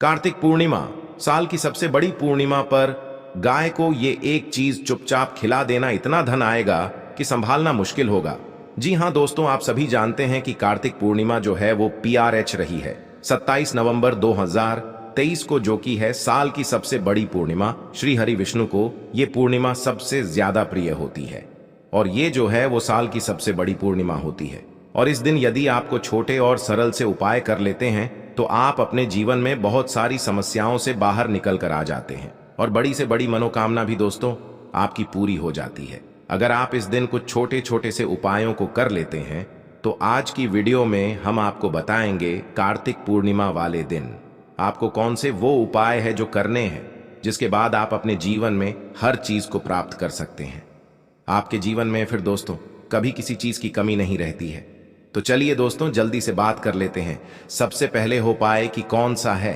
कार्तिक पूर्णिमा साल की सबसे बड़ी पूर्णिमा पर गाय को ये एक चीज चुपचाप खिला देना इतना धन आएगा कि संभालना मुश्किल होगा। जी हाँ दोस्तों, आप सभी जानते हैं कि कार्तिक पूर्णिमा जो है वो PRH रही है 27 नवंबर 2023 को, जो कि है साल की सबसे बड़ी पूर्णिमा। श्री हरि विष्णु को ये पूर्णिमा सबसे ज्यादा प्रिय होती है और ये जो है वो साल की सबसे बड़ी पूर्णिमा होती है। और इस दिन यदि आपको छोटे और सरल से उपाय कर लेते हैं तो आप अपने जीवन में बहुत सारी समस्याओं से बाहर निकल कर आ जाते हैं और बड़ी से बड़ी मनोकामना भी दोस्तों आपकी पूरी हो जाती है। अगर आप इस दिन कुछ छोटे छोटे से उपायों को कर लेते हैं तो आज की वीडियो में हम आपको बताएंगे कार्तिक पूर्णिमा वाले दिन आपको कौन से वो उपाय है जो करने हैं, जिसके बाद आप अपने जीवन में हर चीज को प्राप्त कर सकते हैं। आपके जीवन में फिर दोस्तों कभी किसी चीज की कमी नहीं रहती है। तो चलिए दोस्तों जल्दी से बात कर लेते हैं। सबसे पहले उपाय कि कौन सा है,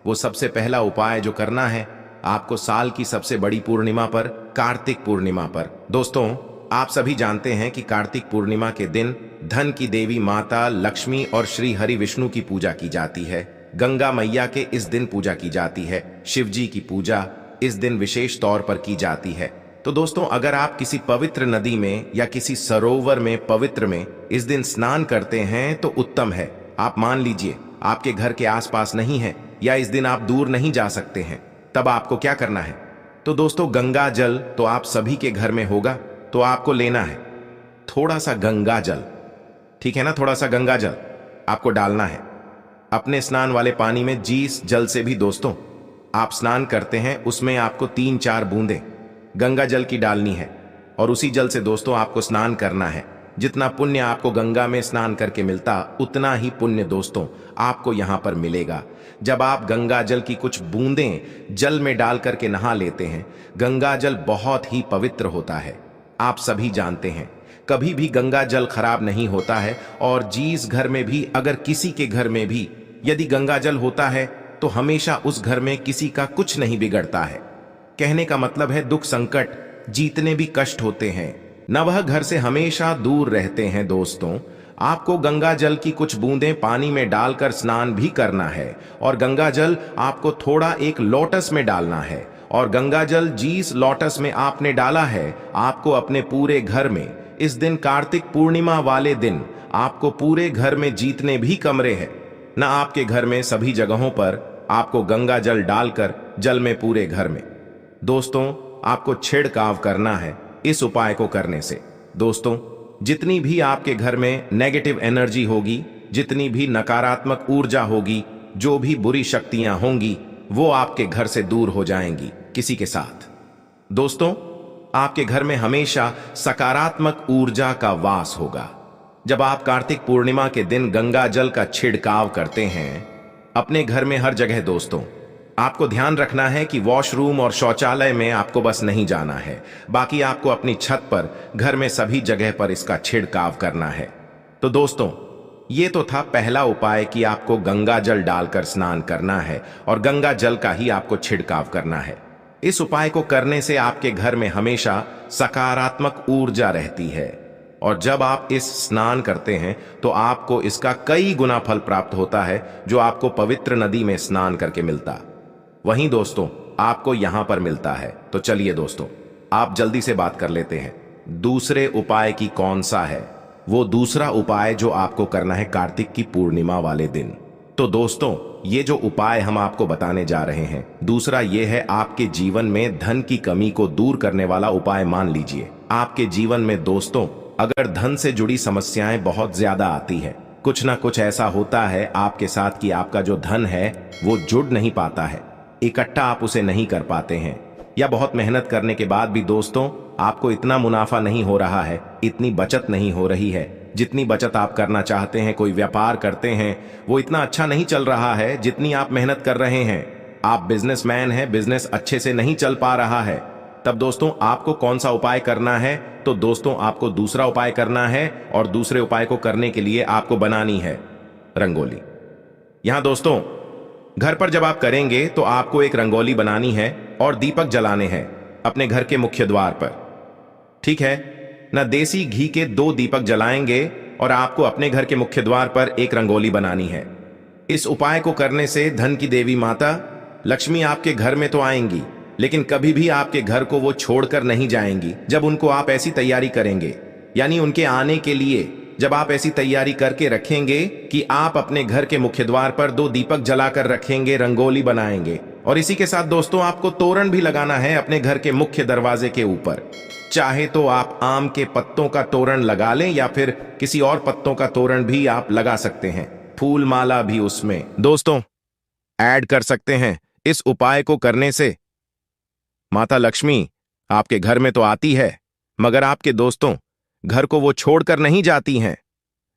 वो सबसे पहला उपाय जो करना है आपको साल की सबसे बड़ी पूर्णिमा पर, कार्तिक पूर्णिमा पर। दोस्तों आप सभी जानते हैं कि कार्तिक पूर्णिमा के दिन धन की देवी माता लक्ष्मी और श्री हरि विष्णु की पूजा की जाती है। गंगा मैया के इस दिन पूजा की जाती है। शिव जी की पूजा इस दिन विशेष तौर पर की जाती है। तो दोस्तों अगर आप किसी पवित्र नदी में या किसी सरोवर में पवित्र में इस दिन स्नान करते हैं तो उत्तम है। आप मान लीजिए आपके घर के आसपास नहीं है या इस दिन आप दूर नहीं जा सकते हैं, तब आपको क्या करना है? तो दोस्तों गंगा जल तो आप सभी के घर में होगा, तो आपको लेना है थोड़ा सा गंगा जल, ठीक है ना, थोड़ा सा गंगा जल आपको डालना है अपने स्नान वाले पानी में। जिस जल से भी दोस्तों आप स्नान करते हैं उसमें आपको 3-4 बूंदें गंगा जल की डालनी है और उसी जल से दोस्तों आपको स्नान करना है। जितना पुण्य आपको गंगा में स्नान करके मिलता उतना ही पुण्य दोस्तों आपको यहां पर मिलेगा। जब आप गंगा जल की कुछ बूंदें जल में डाल करके नहा लेते हैं, गंगा जल बहुत ही पवित्र होता है। आप सभी जानते हैं कभी भी गंगा जल खराब नहीं होता है और जिस घर में भी, अगर किसी के घर में भी यदि गंगा जल होता है तो हमेशा उस घर में किसी का कुछ नहीं बिगड़ता है। कहने का मतलब है दुख संकट जितने भी कष्ट होते हैं न, वह घर से हमेशा दूर रहते हैं। दोस्तों आपको गंगा जल की कुछ बूंदें पानी में डालकर स्नान भी करना है और गंगा जल आपको थोड़ा एक लोटस में डालना है और गंगा जल जिस लोटस में आपने डाला है आपको अपने पूरे घर में इस दिन कार्तिक पूर्णिमा वाले दिन आपको पूरे घर में जितने भी कमरे हैं न, आपके घर में सभी जगहों पर आपको गंगा जल डालकर जल में पूरे घर में दोस्तों आपको छिड़काव करना है। इस उपाय को करने से दोस्तों जितनी भी आपके घर में नेगेटिव एनर्जी होगी, जितनी भी नकारात्मक ऊर्जा होगी, जो भी बुरी शक्तियां होंगी वो आपके घर से दूर हो जाएंगी किसी के साथ। दोस्तों आपके घर में हमेशा सकारात्मक ऊर्जा का वास होगा। जब आप कार्तिक पूर्णिमा के दिन गंगा जल का छिड़काव करते हैं अपने घर में हर जगह, दोस्तों आपको ध्यान रखना है कि वॉशरूम और शौचालय में आपको बस नहीं जाना है, बाकी आपको अपनी छत पर, घर में सभी जगह पर इसका छिड़काव करना है। तो दोस्तों ये तो था पहला उपाय कि आपको गंगा जल डालकर स्नान करना है और गंगा जल का ही आपको छिड़काव करना है। इस उपाय को करने से आपके घर में हमेशा सकारात्मक ऊर्जा रहती है और जब आप इस स्नान करते हैं तो आपको इसका कई गुना फल प्राप्त होता है जो आपको पवित्र नदी में स्नान करके मिलता, वहीं दोस्तों आपको यहां पर मिलता है। तो चलिए दोस्तों आप जल्दी से बात कर लेते हैं दूसरे उपाय की कौन सा है। वो दूसरा उपाय जो आपको करना है कार्तिक की पूर्णिमा वाले दिन। तो दोस्तों ये जो उपाय हम आपको बताने जा रहे हैं, दूसरा ये है आपके जीवन में धन की कमी को दूर करने वाला उपाय। मान लीजिए आपके जीवन में दोस्तों अगर धन से जुड़ी समस्याएं बहुत ज्यादा आती है, कुछ ना कुछ ऐसा होता है आपके साथ कि आपका जो धन है वो जुड़ नहीं पाता है, इकट्ठा आप उसे नहीं कर पाते हैं, या बहुत मेहनत करने के बाद भी दोस्तों आपको इतना मुनाफा नहीं हो रहा है, इतनी बचत नहीं हो रही है जितनी बचत आप करना चाहते हैं। कोई व्यापार करते हैं वो इतना अच्छा नहीं चल रहा है जितनी आप मेहनत कर रहे हैं। आप बिजनेसमैन हैं, बिजनेस अच्छे से नहीं चल पा रहा है, तब दोस्तों आपको कौन सा उपाय करना है? तो दोस्तों आपको दूसरा उपाय करना है और दूसरे उपाय को करने के लिए आपको बनानी है रंगोली। यहां दोस्तों घर पर जब आप करेंगे तो आपको एक रंगोली बनानी है और दीपक जलाने हैं अपने घर के मुख्य द्वार पर, ठीक है ना। देसी घी के 2 दीपक जलाएंगे और आपको अपने घर के मुख्य द्वार पर एक रंगोली बनानी है। इस उपाय को करने से धन की देवी माता लक्ष्मी आपके घर में तो आएंगी, लेकिन कभी भी आपके घर को वो छोड़कर नहीं जाएंगी जब उनको आप ऐसी तैयारी करेंगे। यानी उनके आने के लिए जब आप ऐसी तैयारी करके रखेंगे कि आप अपने घर के मुख्य द्वार पर 2 दीपक जलाकर रखेंगे, रंगोली बनाएंगे, और इसी के साथ दोस्तों आपको तोरण भी लगाना है अपने घर के मुख्य दरवाजे के ऊपर। चाहे तो आप आम के पत्तों का तोरण लगा लें या फिर किसी और पत्तों का तोरण भी आप लगा सकते हैं, फूल माला भी उसमें दोस्तों ऐड कर सकते हैं। इस उपाय को करने से माता लक्ष्मी आपके घर में तो आती है, मगर आपके दोस्तों घर को वो छोड़कर नहीं जाती हैं।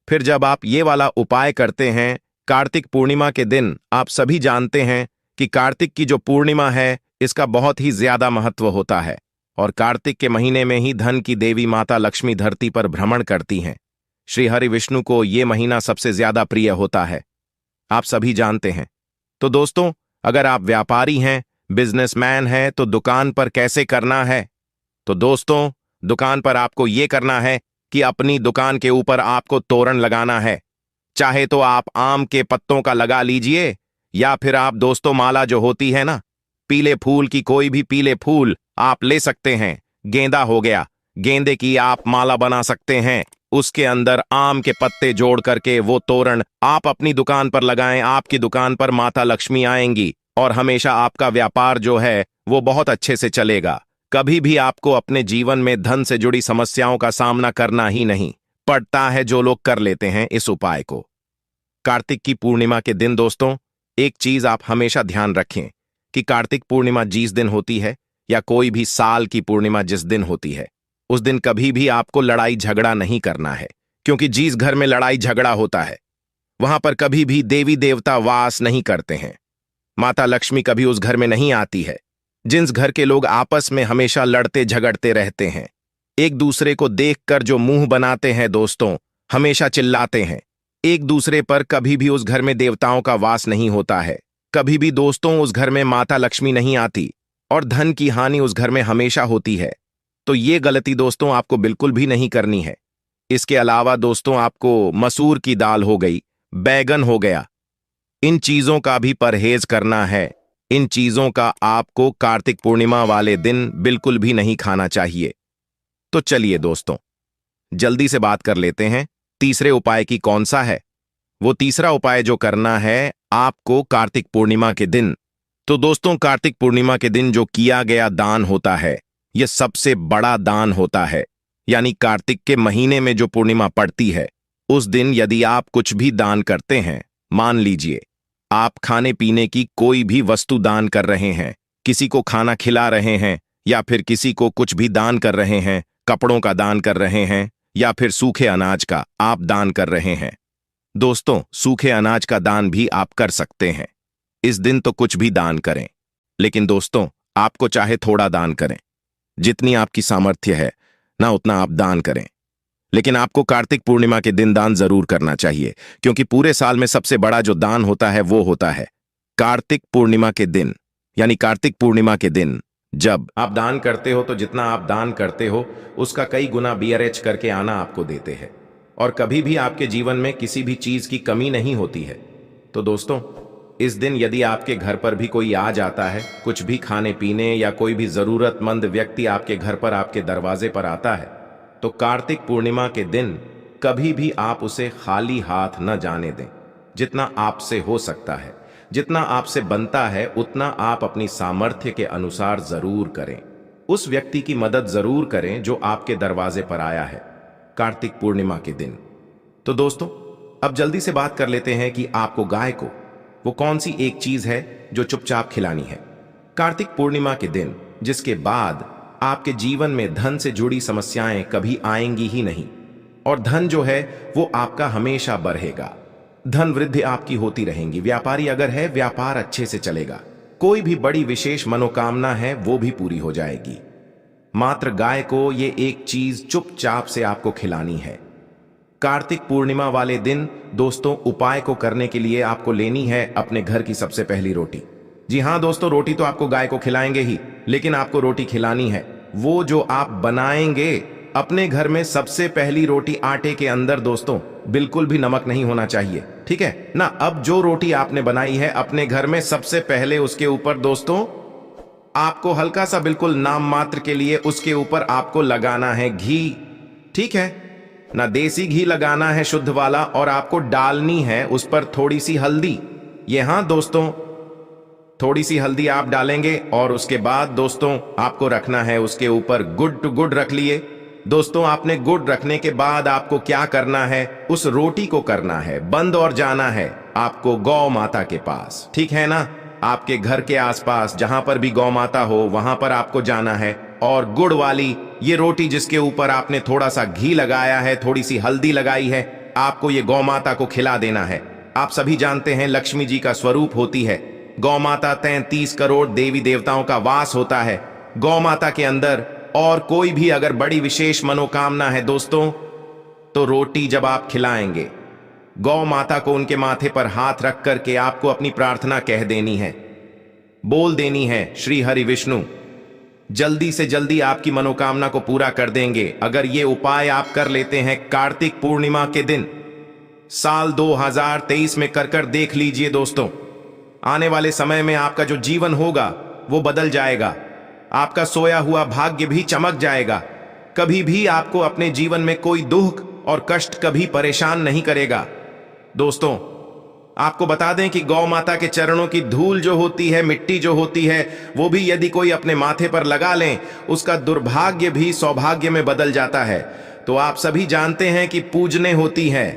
फिर जब आप ये वाला उपाय करते हैं कार्तिक पूर्णिमा के दिन, आप सभी जानते हैं कि कार्तिक की जो पूर्णिमा है इसका बहुत ही ज्यादा महत्व होता है, और कार्तिक के महीने में ही धन की देवी माता लक्ष्मी धरती पर भ्रमण करती हैं। श्री हरि विष्णु को ये महीना सबसे ज्यादा प्रिय होता है, आप सभी जानते हैं। तो दोस्तों अगर आप व्यापारी हैं, बिजनेसमैन हैं, तो दुकान पर कैसे करना है? तो दोस्तों दुकान पर आपको यह करना है कि अपनी दुकान के ऊपर आपको तोरण लगाना है। चाहे तो आप आम के पत्तों का लगा लीजिए, या फिर आप दोस्तों माला जो होती है ना, पीले फूल की कोई भी पीले फूल आप ले सकते हैं। गेंदा हो गया, गेंदे की आप माला बना सकते हैं, उसके अंदर आम के पत्ते जोड़ करके वो तोरण आप अपनी दुकान पर लगाएं। आपकी दुकान पर माता लक्ष्मी आएंगी और हमेशा आपका व्यापार जो है वो बहुत अच्छे से चलेगा। कभी भी आपको अपने जीवन में धन से जुड़ी समस्याओं का सामना करना ही नहीं पड़ता है, जो लोग कर लेते हैं इस उपाय को। कार्तिक की पूर्णिमा के दिन दोस्तों एक चीज आप हमेशा ध्यान रखें कि कार्तिक पूर्णिमा जिस दिन होती है या कोई भी साल की पूर्णिमा जिस दिन होती है, उस दिन कभी भी आपको लड़ाई झगड़ा नहीं करना है, क्योंकि जिस घर में लड़ाई झगड़ा होता है वहां पर कभी भी देवी देवता वास नहीं करते हैं। माता लक्ष्मी कभी उस घर में नहीं आती है। जिस घर के लोग आपस में हमेशा लड़ते झगड़ते रहते हैं, एक दूसरे को देखकर जो मुंह बनाते हैं दोस्तों, हमेशा चिल्लाते हैं एक दूसरे पर, कभी भी उस घर में देवताओं का वास नहीं होता है। कभी भी दोस्तों उस घर में माता लक्ष्मी नहीं आती और धन की हानि उस घर में हमेशा होती है। तो ये गलती दोस्तों आपको बिल्कुल भी नहीं करनी है। इसके अलावा दोस्तों आपको मसूर की दाल हो गई, बैगन हो गया, इन चीजों का भी परहेज करना है। इन चीजों का आपको कार्तिक पूर्णिमा वाले दिन बिल्कुल भी नहीं खाना चाहिए। तो चलिए दोस्तों जल्दी से बात कर लेते हैं तीसरे उपाय की कौन सा है। वो तीसरा उपाय जो करना है आपको कार्तिक पूर्णिमा के दिन। तो दोस्तों कार्तिक पूर्णिमा के दिन जो किया गया दान होता है यह सबसे बड़ा दान होता है। यानी कार्तिक के महीने में जो पूर्णिमा पड़ती है उस दिन यदि आप कुछ भी दान करते हैं, मान लीजिए आप खाने पीने की कोई भी वस्तु दान कर रहे हैं, किसी को खाना खिला रहे हैं, या फिर किसी को कुछ भी दान कर रहे हैं, कपड़ों का दान कर रहे हैं, या फिर सूखे अनाज का आप दान कर रहे हैं। दोस्तों सूखे अनाज का दान भी आप कर सकते हैं। इस दिन तो कुछ भी दान करें, लेकिन दोस्तों आपको चाहे थोड़ा दान करें, जितनी आपकी सामर्थ्य है ना उतना आप दान करें, लेकिन आपको कार्तिक पूर्णिमा के दिन दान जरूर करना चाहिए, क्योंकि पूरे साल में सबसे बड़ा जो दान होता है वो होता है कार्तिक पूर्णिमा के दिन। यानी कार्तिक पूर्णिमा के दिन जब आप दान करते हो तो जितना आप दान करते हो उसका कई गुना BRH करके आना आपको देते हैं, और कभी भी आपके जीवन में किसी भी चीज की कमी नहीं होती है। तो दोस्तों इस दिन यदि आपके घर पर भी कोई आ जाता है, कुछ भी खाने पीने, या कोई भी जरूरतमंद व्यक्ति आपके घर पर आपके दरवाजे पर आता है, तो कार्तिक पूर्णिमा के दिन कभी भी आप उसे खाली हाथ न जाने दें। जितना आपसे हो सकता है, जितना आपसे बनता है, उतना आप अपनी सामर्थ्य के अनुसार जरूर करें। उस व्यक्ति की मदद जरूर करें जो आपके दरवाजे पर आया है कार्तिक पूर्णिमा के दिन। तो दोस्तों अब जल्दी से बात कर लेते हैं कि आपको गाय को वो कौन सी एक चीज है जो चुपचाप खिलानी है कार्तिक पूर्णिमा के दिन, जिसके बाद आपके जीवन में धन से जुड़ी समस्याएं कभी आएंगी ही नहीं, और धन जो है वो आपका हमेशा बढ़ेगा। धन वृद्धि आपकी होती रहेंगी। व्यापारी अगर है, व्यापार अच्छे से चलेगा। कोई भी बड़ी विशेष मनोकामना है वो भी पूरी हो जाएगी। मात्र गाय को ये एक चीज चुपचाप से आपको खिलानी है कार्तिक पूर्णिमा वाले दिन। दोस्तों उपाय को करने के लिए आपको लेनी है अपने घर की सबसे पहली रोटी। जी हाँ दोस्तों, रोटी तो आपको गाय को खिलाएंगे ही, लेकिन आपको रोटी खिलानी है वो जो आप बनाएंगे अपने घर में। सबसे पहली रोटी आटे के अंदर दोस्तों बिल्कुल भी नमक नहीं होना चाहिए। ठीक है ना। अब जो रोटी आपने बनाई है अपने घर में, सबसे पहले उसके ऊपर दोस्तों आपको हल्का सा, बिल्कुल नाम मात्र के लिए, उसके ऊपर आपको लगाना है घी। ठीक है ना, देसी घी लगाना है, शुद्ध वाला। और आपको डालनी है उस पर थोड़ी सी हल्दी। ये हाँ दोस्तों, थोड़ी सी हल्दी आप डालेंगे। और उसके बाद दोस्तों आपको रखना है उसके ऊपर गुड़ टू गुड़ रख लिए। दोस्तों आपने गुड़ रखने के बाद आपको क्या करना है, उस रोटी को करना है बंद और जाना है आपको गौ माता के पास। ठीक है ना, आपके घर के आसपास जहां पर भी गौ माता हो वहां पर आपको जाना है। और गुड़ वाली ये रोटी जिसके ऊपर आपने थोड़ा सा घी लगाया है, थोड़ी सी हल्दी लगाई है, आपको ये गौ माता को खिला देना है। आप सभी जानते हैं लक्ष्मी जी का स्वरूप होती है गौ माता। 33 करोड़ देवी देवताओं का वास होता है गौ माता के अंदर। और कोई भी अगर बड़ी विशेष मनोकामना है दोस्तों, तो रोटी जब आप खिलाएंगे गौ माता को, उनके माथे पर हाथ रख करके आपको अपनी प्रार्थना कह देनी है, बोल देनी है श्री हरि विष्णु जल्दी से जल्दी आपकी मनोकामना को पूरा कर देंगे। अगर ये उपाय आप कर लेते हैं कार्तिक पूर्णिमा के दिन, साल 2023 में कर देख लीजिए दोस्तों, आने वाले समय में आपका जो जीवन होगा वो बदल जाएगा। आपका सोया हुआ भाग्य भी चमक जाएगा। कभी भी आपको अपने जीवन में कोई दुख और कष्ट कभी परेशान नहीं करेगा। दोस्तों आपको बता दें कि गौ माता के चरणों की धूल जो होती है, मिट्टी जो होती है, वो भी यदि कोई अपने माथे पर लगा लें, उसका दुर्भाग्य भी सौभाग्य में बदल जाता है। तो आप सभी जानते हैं कि पूजने होती है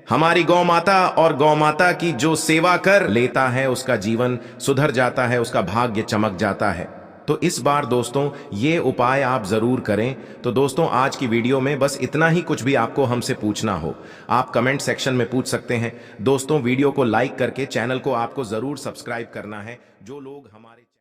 हमारी गौ माता, और गौ माता की जो सेवा कर लेता है उसका जीवन सुधर जाता है, उसका भाग्य चमक जाता है। तो इस बार दोस्तों ये उपाय आप जरूर करें। तो दोस्तों आज की वीडियो में बस इतना ही। कुछ भी आपको हमसे पूछना हो आप कमेंट सेक्शन में पूछ सकते हैं। दोस्तों वीडियो को लाइक करके चैनल को आपको जरूर सब्सक्राइब करना है। जो लोग हमारे